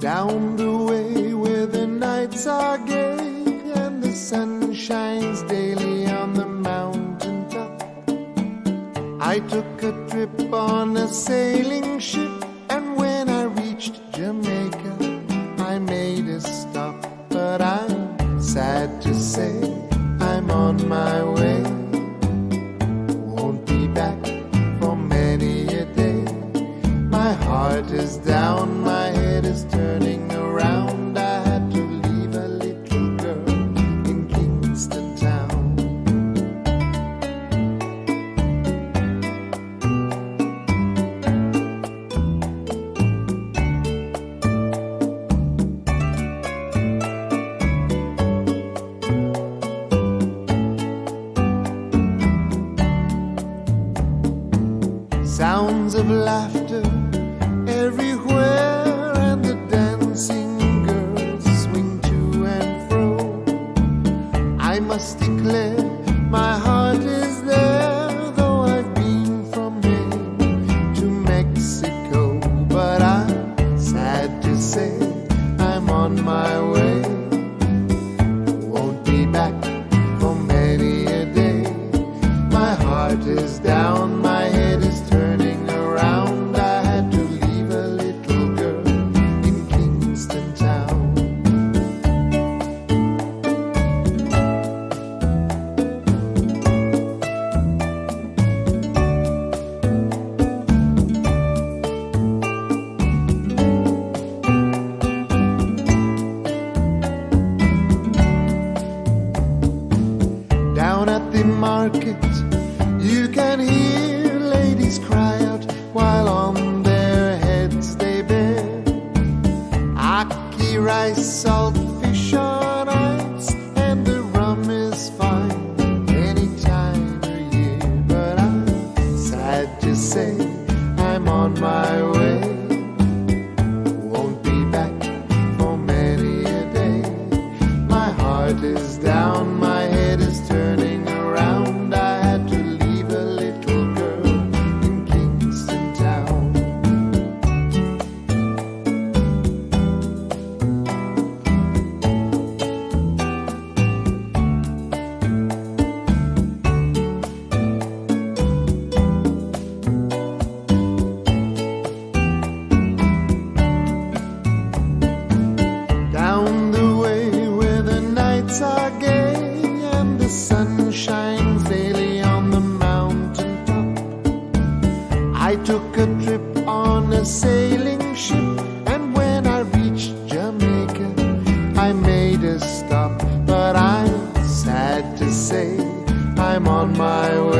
Down the way where the nights are gay and the sun shines daily on the mountain top, I took a trip on a sailing ship, and when I reached Jamaica, I made a stop. But I'm sad to say I'm on my way. Won't be back for many a day. My heart is down, my head is turning around. I had to leave a little girl in Kingston town. Sounds of laughter everywhere, and the dancing girls swing to and fro. I must declare my heart is there, though I've been from Maine to Mexico. But I'm sad to say I'm on my way. Won't be back for many a day. My heart is down, my head is turning around. I had to leave a little girl in Kingston town. Down at the market you can hear ladies cry out while on their heads they bear ackee rice, salt fish on ice, and the rum is fine any time of year. But I'm sad to say I'm on my way. Won't be back for many a day. My heart is down, my head is turning around. I had to leave a little girl in Kingston town. Down the way where the nights are gay and the sun shines daily on the mountain top, I took a trip on a sailing ship, and when I reached Jamaica, I made a stop. But I'm sad to say I'm on my way.